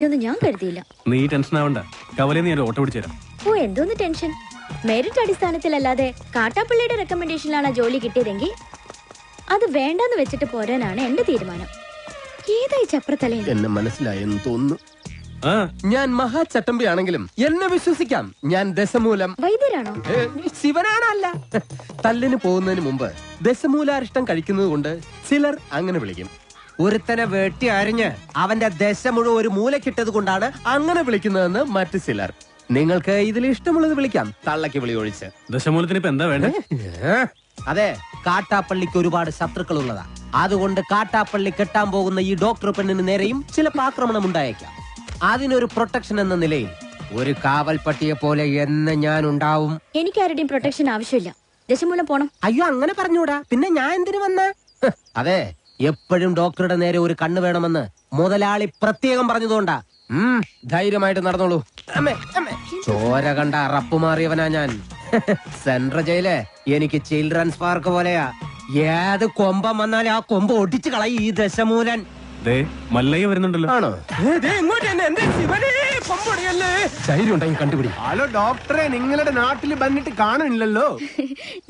ഞാൻ കരുതിയില്ല. നീ ടെൻഷൻ ആവണ്ട, കവലയിൽ ഞാൻ ഓട്ടോ പിടിച്ചു തരാം. ഓ, എന്തോന്ന് ടെൻഷൻ? മെറിറ്റ് അടിസ്ഥാനത്തിലല്ലാതെ കാട്ടാപ്പള്ളിയുടെ റെക്കമെൻഡേഷനിലാണ് ജോലി കിട്ടിയതെങ്കിൽ അത് വേണ്ടെന്ന് വെച്ചിട്ട് പോരാനാണ് എന്റെ തീരുമാനം. ഏതായി ചപ്രത്തലേ? എന്നെ മനസ്സിലായെന്ന് തോന്നുന്നു. ഞാൻ മഹാചട്ടമ്പി ആണെങ്കിലും എന്നെ വിശ്വസിക്കാം. ഞാൻ ദശമൂലം വൈദ്യരാണോ? ശിവനാണല്ല. തല്ലിന് പോകുന്നതിന് മുമ്പ് ദശമൂലാരിഷ്ടം കഴിക്കുന്നത് കൊണ്ട് ചിലർ അങ്ങനെ വിളിക്കും. ഒരുത്തനെ വെട്ടി അരിഞ്ഞ് അവന്റെ ദശ മുഴുവൻ ഒരു മൂലക്കിട്ടത് കൊണ്ടാണ് അങ്ങനെ വിളിക്കുന്നതെന്ന് മറ്റു ചിലർ. നിങ്ങൾക്ക് ഇതിൽ ഇഷ്ടമുള്ളത് വിളിക്കാം, തള്ളക്ക് വിളി ഒഴിച്ച്. ദശമൂലത്തിന് ഇപ്പൊ എന്താ വേണ്ടേ? അതെ, കാട്ടാപ്പള്ളിക്ക് ഒരുപാട് ശത്രുക്കൾ ഉള്ളതാ. അതുകൊണ്ട് കാട്ടാപ്പള്ളി കെട്ടാൻ പോകുന്ന ഈ ഡോക്ടർ പെണ്ണിന് നേരെയും ചിലപ്പോൾ ആക്രമണം ഉണ്ടായേക്കാം. അതിനൊരു പ്രൊട്ടക്ഷൻ എന്ന നിലയിൽ ഒരു കാവൽ പട്ടിയെ പോലെ എന്ന് ഞാൻ ഉണ്ടാവും. എനിക്ക് ആരുടെയും പ്രൊട്ടക്ഷൻ ആവശ്യമില്ല. ദശമൂലം പോണം. അയ്യോ, അങ്ങനെ പറഞ്ഞൂടാ. പിന്നെ ഞാൻ എന്തിനു വന്ന? അതെ, എപ്പോഴും ഡോക്ടറുടെ നേരെ ഒരു കണ്ണ് വേണമെന്ന് മുതലാളി പ്രത്യേകം പറഞ്ഞതുകൊണ്ടാ. ധൈര്യമായിട്ട് നടന്നോളൂ. ചോര കണ്ട അറപ്പ് മാറിയവനാ ഞാൻ. സെൻട്രൽ ജയില് എനിക്ക് ചിൽഡ്രൻസ് പാർക്ക് പോലെയാ. ഏത് കൊമ്പം വന്നാലും ആ കൊമ്പ് ഒടിച്ചു കളയും ഈ ദശമൂലൻ. മല്ലയ്യ വരുന്നുണ്ടല്ലോ. ആണോ? കണ്ടുപിടി. ഹലോ ഡോക്ടറെ, നിങ്ങളുടെ നാട്ടിൽ വന്നിട്ട് കാണുന്നില്ലല്ലോ.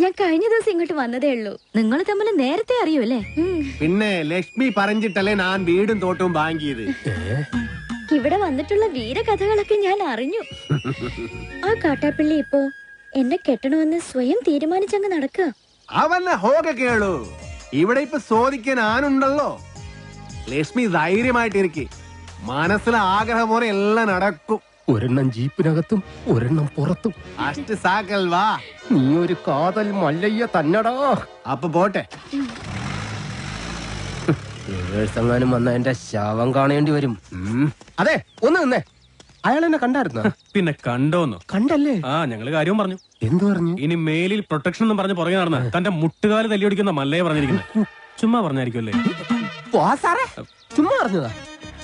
ഞാൻ കഴിഞ്ഞ ദിവസം ഇങ്ങോട്ട് വന്നതേ ഉള്ളൂ. നിങ്ങൾ തമ്മിൽ നേരത്തെ അറിയൂല്ലേ? പിന്നെ ലക്ഷ്മി പറഞ്ഞിട്ടല്ലേ ഞാൻ വീടും തോട്ടവും വാങ്ങിയത്. ഇവിടെ വന്നിട്ടുള്ള വീരകഥകളൊക്കെ ഞാൻ അറിഞ്ഞു. ആ കാട്ടാപ്പള്ളി ഇപ്പോ എന്നെ കെട്ടണമെന്ന് സ്വയം തീരുമാനിച്ചങ്ങ് നടക്കുക. അവന്റെ ഹോക കേളു. ഇവിടെ ഇപ്പൊ ചോദിക്കാൻ ആനുണ്ടല്ലോ. ലക്ഷ്മി ധൈര്യമായിട്ടിരിക്കെ. മനസ്സിലെ ആഗ്രഹം പോലെ എല്ലാം നടക്കും. ഒരെണ്ണം ജീപ്പിനകത്തും ഒരെണ്ണം പുറത്തും. അഷ്ട സാക്കൽ വാ. നീ ഒരു കാതൽ മല്ലയ്യ തന്നടാ. അപ്പൊ പോട്ടെ. എങ്ങാനും വന്ന എന്റെ ശവം കാണേണ്ടി വരും. അതെ, ഒന്ന് നിന്നേ. അയാൾ എന്നെ കണ്ടായിരുന്നോ? പിന്നെ കണ്ടോന്നോ? കണ്ടല്ലേ? ഞങ്ങള് കാര്യവും പറഞ്ഞു. എന്തു പറഞ്ഞു? ഇനി മേലിൽ പ്രൊട്ടക്ഷൻ എന്ന് പറഞ്ഞ് പുറകെ നടന്ന തന്റെ മുട്ടുകാല് തല്ലിയൊടിക്കുന്ന മല്ലയെ പറഞ്ഞിരിക്കുന്നത്. ചുമ്മാ പറഞ്ഞായിരിക്കുമല്ലേ? ചുമ്മാ പറഞ്ഞതാ.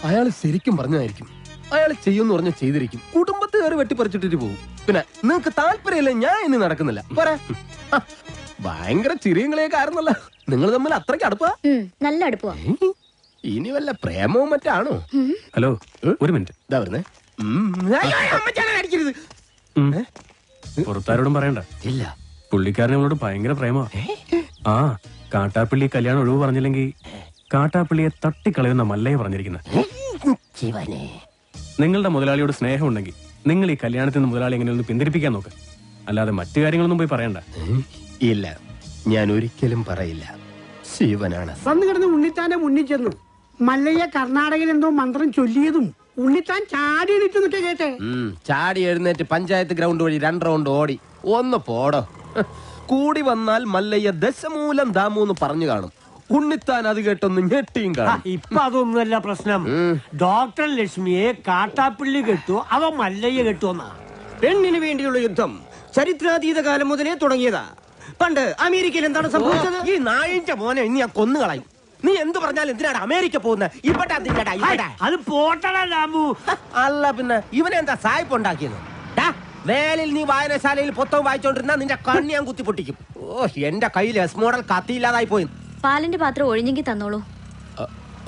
അയാൾ ശരിക്കും പറഞ്ഞതായിരിക്കും. അയാൾ ചെയ്യുമെന്ന് പറഞ്ഞ ചെയ്തിരിക്കും. കുടുംബത്തുകാർ വെട്ടിപ്പറിച്ചിട്ടിട്ട് പോകും. പിന്നെ നിങ്ങക്ക് താല്പര്യമില്ല, ഞാൻ ഇനി നടക്കുന്നില്ല. പോരാ. ഭയങ്കര ചിരിയങ്ങളെയൊക്കെ ആയിരുന്നല്ലോ. നിങ്ങൾ തമ്മിൽ അത്രയ്ക്ക് അടുപ്പാ? നല്ല അടുപ്പാ. ഇനി വല്ല പ്രേമവും മറ്റാണോ? ഹലോ, ഒരു മിനിറ്റ്. ഇതാ വരുന്നേ. പുറത്താരോടും പറയണ്ട. ഇല്ല, പുള്ളിക്കാരൻ നമ്മളോട് ഭയങ്കര പ്രേമ. കാട്ടാപ്പള്ളി കല്യാണം ഒഴിവ് പറഞ്ഞില്ലെങ്കിൽ കാട്ടാപ്പള്ളിയെ തട്ടിക്കളയുന്ന മല്ലയെ പറഞ്ഞിരിക്കുന്നത്. നിങ്ങളുടെ മുതലാളിയോട് സ്നേഹം ഉണ്ടെങ്കിൽ നിങ്ങൾ ഈ കല്യാണത്തിൽ നിന്ന് മുതലാളി എങ്ങനെയൊന്ന് പിന്തിരിപ്പിക്കാൻ നോക്ക്. അല്ലാതെ മറ്റു കാര്യങ്ങളൊന്നും പോയി പറയണ്ട. ഇല്ല, ഞാൻ ഒരിക്കലും പറയില്ല. ശിവനാണ്. വന്നു കിടന്ന് ഉണ്ണിത്താന്റെ മുന്നിൽ ചെന്നു. മല്ലയ്യ കർണാടകയിൽ എന്തോ മന്ത്രം ചൊല്ലിയതും ഉണ്ണിത്താൻ ചാടി എണീറ്റ് കേട്ടെ. ചാടി എഴുന്നേറ്റ് പഞ്ചായത്ത് ഗ്രൗണ്ട് വഴി 2 റൗണ്ട് ഓടി. ഒന്ന് പോടോ. കൂടി വന്നാൽ മല്ലയ്യ ദശമൂലം ദാമൂന്ന് പറഞ്ഞു കാണും. ഉണ്ണിത്താൻ അത് കേട്ടൊന്ന് ഞെട്ടിയും കാണും. ഇപ്പൊ അതൊന്നുമല്ല പ്രശ്നം. ഡോക്ടർ ലക്ഷ്മിയെ കാട്ടാപ്പിള്ളി കെട്ടു, അവ മല്ലയ്യ കെട്ടുവന്നാ. പെണ്ണിന് വേണ്ടിയുള്ള യുദ്ധം ചരിത്രാതീത കാലം മുതലേ തുടങ്ങിയതാ. പണ്ട് അമേരിക്കയിൽ എന്താണ് സംഭവിച്ചത്? ഈ നായിന്റെ മോനെ ഇനി ഞാൻ കൊന്നു കളയും. നീ എന്ത് പറഞ്ഞാലും എന്തിനാണ് അമേരിക്ക പോകുന്നത്? അത് പോട്ടടാ രാമു. അല്ല പിന്നെ ഇവനെന്താ സായിപ്പ് ഉണ്ടാക്കിയത്? വേലിൽ നീ വായനശാലയിൽ പുസ്തകം വായിച്ചോണ്ടിരുന്ന നിന്റെ കണ്ണി ഞാൻ കുത്തിപ്പൊട്ടിക്കും. ഓ, എന്റെ കയ്യിൽ എസ് മോഡൽ കത്തിയില്ലാതായി പോയി. പാലിന്റെ പാത്രം ഒഴിഞ്ഞെങ്കിൽ തന്നോളൂ.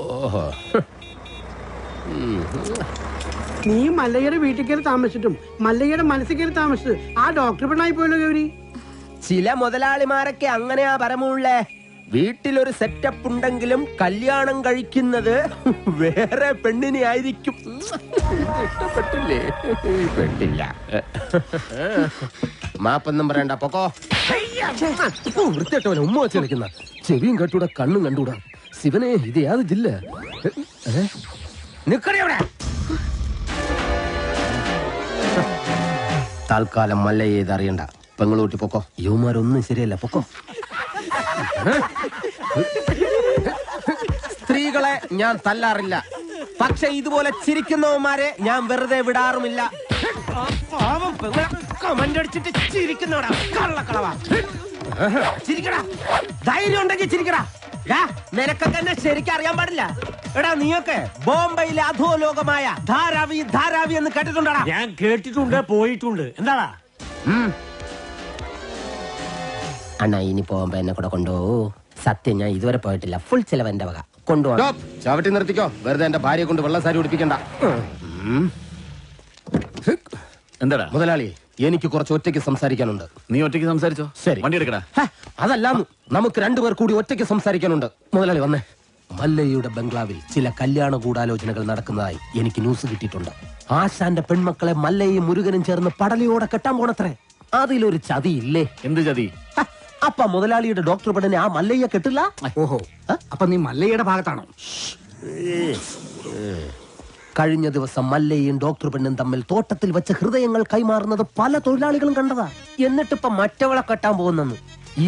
ഓഹോ, നീ മല്ലയ്യയുടെ വീട്ടിൽ കയറി താമസിച്ചിട്ടും മല്ലയ്യയുടെ മനസ്സിൽ കയറി താമസിച്ചത് ആ ഡോക്ടർ പെണ്ണായി പോയല്ലോ ഗൗരി. ചില മുതലാളിമാരൊക്കെ അങ്ങനെയാ പരമുള്ളേ. വീട്ടിലൊരു സെറ്റപ്പ് ഉണ്ടെങ്കിലും കല്യാണം കഴിക്കുന്നത് വേറെ പെണ്ണിനെ ആയിരിക്കും. ഇഷ്ടപ്പെട്ടില്ലേ? പെട്ടില്ല. മാപ്പൊന്നും പറയണ്ട, പൊക്കോ. വൃത്തിയായിട്ടവനെ ഉമ്മ വെച്ച് കളിക്കുന്ന. ചെവിയും കേട്ടൂടാ, കണ്ണും കണ്ടൂടാ. ശിവനെ, ഇത് യാത് ജില്ല? നിക്കടെ. താൽക്കാലം മല്ലയെ ഇതറിയണ്ട. പെങ്ങളൂട്ടി പൊക്കോ. യുവമാരൊന്നും ശരിയല്ല, പൊക്കോ. സ്ത്രീകളെ ഞാൻ തല്ലാറില്ല, പക്ഷെ ഇതുപോലെ ചിരിക്കുന്നവന്മാരെ ഞാൻ വെറുതെ വിടാറുമില്ല. കമന്റടിച്ചിട്ട് ചിരിക്കുന്നവടാ കള്ളക്കളവാ. ചിരിക്കടാ, ധൈര്യം ഉണ്ടെങ്കിൽ ചിരിക്കടാ. നിനക്കൊക്കെ എന്നെ ശരിക്കും അറിയാൻ പാടില്ല. എടാ, നീയൊക്കെ ബോംബെയിലെ അധോലോകമായ ധാരാവി ധാരാവി എന്ന് കേട്ടിട്ടുണ്ടാ? ഞാൻ കേട്ടിട്ടുണ്ട്, പോയിട്ടുണ്ട്. എന്താടാ? അണ്ണാ, ഇനി പോകുമ്പോ എന്നെ കൂടെ കൊണ്ടുപോകൂ. സത്യം, ഞാൻ ഇതുവരെ പോയിട്ടില്ല. ഫുൾ ചെലവ് എന്റെ വക. കൊണ്ടുപോകാം. ചവിട്ടി നിർത്തിക്കോ. വെറുതെ എന്റെ ഭാര്യയെ കൊണ്ട് വെള്ള സാരി ഉടുപ്പിക്കണ്ട. എന്താടാ മുതലാളി, എനിക്ക് കുറച്ച് ഒറ്റയ്ക്ക് സംസാരിക്കാനുണ്ട്. നീ ഒറ്റയ്ക്ക് സംസാരിച്ചോ? ശരി. വണ്ടി എടുക്കടാ. അതല്ലാന്ന്, നമുക്ക് രണ്ടുപേർ കൂടി ഒറ്റയ്ക്ക് സംസാരിക്കാനുണ്ട്. മുതലാളി വന്നേ. മല്ലയ്യയുടെ ബംഗ്ലാവിൽ ചില കല്യാണ ഗൂഢാലോചനകൾ നടക്കുന്നതായി എനിക്ക് ന്യൂസ് കിട്ടിയിട്ടുണ്ട്. ആശാന്റെ പെൺമക്കളെ മല്ലയും മുരുകനും ചേർന്ന് പടലയോടെ കെട്ടാൻ പോണത്രേ. അതിലൊരു ചതിയില്ലേ? എന്ത് ചതി? അപ്പ മുതലാളിയുടെ ഡോക്ടർ പെണ്ണിനെ ആ മല്ലയ്യ കെട്ടില്ല. ഓഹോ, അപ്പൊ നീ മല്ലയുടെ ഭാഗത്താണോ? കഴിഞ്ഞ ദിവസം മല്ലയും ഡോക്ടർ പെണ്ണും തമ്മിൽ തോട്ടത്തിൽ വെച്ച് ഹൃദയങ്ങൾ കൈമാറുന്നത് പല തൊഴിലാളികളും കണ്ടതാ. എന്നിട്ടിപ്പം മറ്റവളെ കെട്ടാൻ പോകുന്നെന്ന്.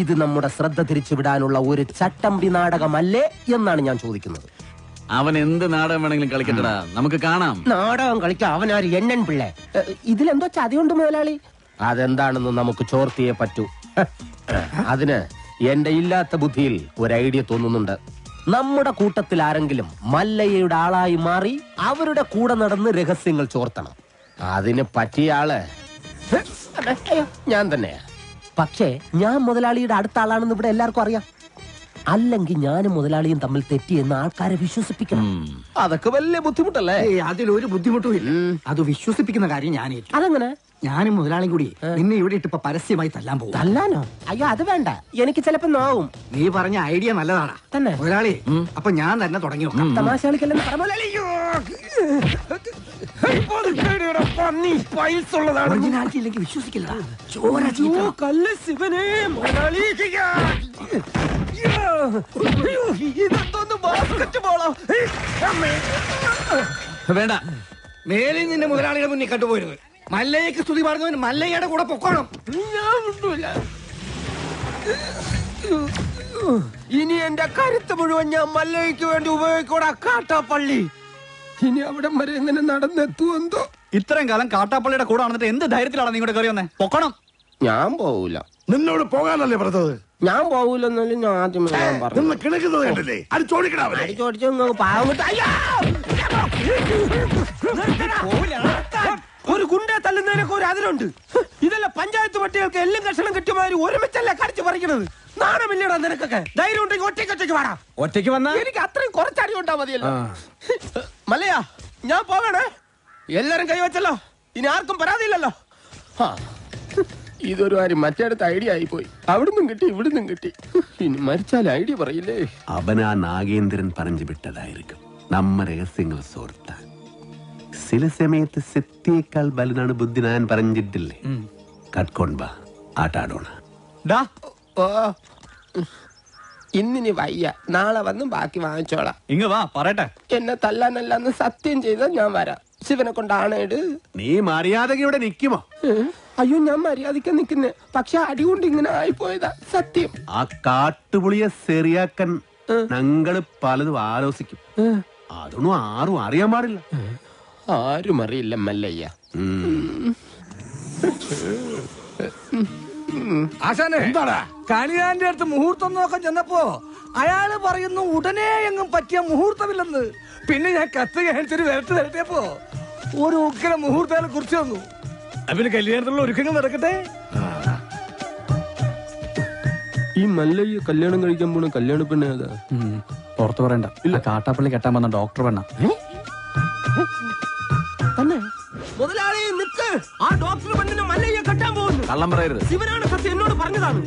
ഇത് നമ്മുടെ ശ്രദ്ധ തിരിച്ചുവിടാനുള്ള ഒരു ചട്ടമ്പി നാടകമല്ലേ എന്നാണ് ഞാൻ ചോദിക്കുന്നത്. അവൻ എന്ത് നാടകം വേണമെങ്കിലും കളിക്കട്ടടാ, നമുക്ക് കാണാം. നാടകം കളിക്കാൻ അവനാര് എണ്ണൻ പിള്ളേ? ഇതിലെന്തോ ചതിയുണ്ട് മുതലാളി. അതെന്താണെന്ന് നമുക്ക് ചോർത്തിയേ പറ്റൂ. അതിന് എന്റെ ഇല്ലാത്ത ബുദ്ധിയിൽ ഒരു ഐഡിയ തോന്നുന്നുണ്ട്. നമ്മുടെ കൂട്ടത്തിൽ ആരെങ്കിലും മല്ലയ്യയുടെ ആളായി മാറി അവരുടെ കൂടെ നടന്ന് രഹസ്യങ്ങൾ ചോർത്തണം. അതിന് പറ്റിയ ആള് ഞാൻ തന്നെയാ. പക്ഷേ ഞാൻ മുതലാളിയുടെ അടുത്ത ആളാണെന്ന് ഇവിടെ എല്ലാവർക്കും അറിയാം. അല്ലെങ്കിൽ ഞാനും മുതലാളിയും തമ്മിൽ തെറ്റിയെന്ന് ആൾക്കാരെ വിശ്വസിപ്പിക്കണം. അതൊക്കെ വലിയ ബുദ്ധിമുട്ടല്ലേ? അതിലൊരു ബുദ്ധിമുട്ടും ഇല്ല. അത് വിശ്വസിപ്പിക്കുന്ന കാര്യം ഞാൻ ഏറ്റു. അതെങ്ങനെ? ഞാനും മുതലാളിയും കൂടി നിന്നെ ഇവിടെ ഇട്ടിപ്പോ പരസ്യമായി തല്ലാൻ പോകും. തല്ലാനോ? അയ്യോ, അത് വേണ്ട. എനിക്ക് ചിലപ്പോ നോവും. നീ പറഞ്ഞ ഐഡിയ നല്ലതാടാ തന്നെ മുതലാളി. അപ്പൊ ഞാൻ തന്നെ തുടങ്ങി നോക്കാം. തമാശ കളിക്കല്ലെന്ന് പറഞ്ഞ ഒറിജിനാലിറ്റി ഇല്ലെങ്കിൽ വിശ്വസിക്കില്ല. ചോര ചീത്ത. വേണ്ട, മേലിൽ നിന്റെ മുതലാളിയുടെ മുന്നിൽ കണ്ടുപോരുത്. മല്ലയ്ക്ക് സ്തുതി പറഞ്ഞവൻ മല്ലയ്യയുടെ കൂടെ പൊക്കോണം. ഇനി എന്റെ കരുത്ത് മുഴുവൻ ഞാൻ മല്ലയ്ക്ക് വേണ്ടി ഉപയോഗിക്കൂടാ. കാട്ടാപ്പള്ളി ഇനി അവിടെ വരെ എങ്ങനെ നടന്നെത്തുവെന്തോ. ഇത്രയും കാലം കാട്ടാപ്പള്ളിയുടെ കൂടെ നടന്നിട്ട് എന്ത് ധൈര്യത്തിലാണ് നിങ്ങളുടെ കയറി വന്നേ? പൊക്കണം. ഞാൻ പോവൂല. നിന്നോട് പോകാനല്ലേ പറഞ്ഞത്? ഞാൻ പോവൂലെന്നല്ലേ ഞാൻ ആദ്യമേ പറഞ്ഞു. കിടക്കുന്നത് കണ്ടില്ലേ? അത് ചോദിക്കണേ. ചോദിച്ചു പാവം കിട്ട. ഒരു ഗുണ്ടെ തല്ലുന്നതിനൊക്കെ ഒരു അതിലുണ്ട്. ഇതല്ല പഞ്ചായത്ത് പട്ടികൾക്ക് എല്ലാം കഷണം കിട്ടിയമാതിരി ഒരുമിച്ചല്ലേ കടിച്ചു പറിക്കണത്. നാണമില്ലടാ നിനക്കൊക്കെ? ധൈര്യം ഉണ്ടെങ്കിൽ ഒറ്റയ്ക്ക് വേണം. ഒറ്റയ്ക്ക് വന്നാ എനിക്ക് അത്രയും കുറച്ചടി ഉണ്ടാ മതിയല്ലോ. മല്ലയാ, ഞാൻ പോകണേ. എല്ലാരും കൈവച്ചല്ലോ, ഇനി ആർക്കും പരാതിയില്ലല്ലോ. ഇതൊരു കാര്യം മറ്റേടത്ത് ഐഡിയ ആയി പോയി. അവിടുന്നും കിട്ടി ഇവിടുന്നും കിട്ടി. ഇനി മരിച്ചാൽ ഐഡിയ പറയില്ലേ? അവനാ നാഗേന്ദ്രൻ പറഞ്ഞു വിട്ടതായിരിക്കും നമ്മ രഹസ്യങ്ങൾ സോർത്താൻ. ചില സമയത്ത് സത്യേക്കാൾ ബലനാണ് ബുദ്ധി. ഞാൻ പറഞ്ഞിട്ടില്ലേ? കട്ട്കൊണ്ടാ ആട്ടാടോണ. ഇന്നിനി വയ്യ, നാളെ വന്ന് ബാക്കി വാങ്ങിച്ചോളാം. ഇങ്ങ് വാ പറയട്ടെ. എന്നെ തല്ലാനല്ലാന്ന് സത്യം ചെയ്താൽ ഞാൻ വരാം. ശിവനെ കൊണ്ടാണേട്. നീ മര്യാദക്ക് ഇവിടെ നിക്കുമോ? അയ്യോ, ഞാൻ മര്യാദയ്ക്ക് നിക്കുന്നേ. പക്ഷെ അടികൊണ്ട് ഇങ്ങനെ ആയിപ്പോയതാ സത്യം. ആ കാട്ടുപുളിയെ ശരിയാക്കാൻ ഞങ്ങള് പലതും ആലോചിക്കും. അതൊന്നും ആരും അറിയാൻ പാടില്ല. ആരും അറിയില്ല മല്ലയ്യ. ആശാനെ, എന്താടാ? കണിയാന്റെ അടുത്ത് മുഹൂർത്തം നോക്കാൻ ചെന്നപ്പോ അയാള് പറയുന്നു ഉടനെ എങ്ങും പറ്റിയ മുഹൂർത്തമില്ലെന്ന്. പിന്നെ ഞാൻ കത്ത് കാണിച്ചൊരു വരട്ടിയപ്പോ ഒരു ഉഗ്ര മുഹൂർത്തങ്ങളെ കുറിച്ച് തന്നു. പിന്നെ കല്യാണത്തിലുള്ള ഒരുക്കങ്ങൾ നടക്കട്ടെ. ഈ മല്ലയ്യ കല്യാണം കഴിക്കാൻ പോണ കല്യാണ പെണ്ണ ഏതാ? പുറത്തു പറയണ്ട. ഇല്ല, കാട്ടാപ്പള്ളി കെട്ടാൻ വന്ന ഡോക്ടർ പെണ്ണ. തന്നെ മുതലാളി നിക്ക്. ആ ഡോക്ടർ പെണ്ണിനെ മല്ലയ്യ കെട്ടാൻ പോകുന്നു. കള്ളം പറയരുത്. ശിവനാണ് സത്യം എന്നോട് പറഞ്ഞതാണ്.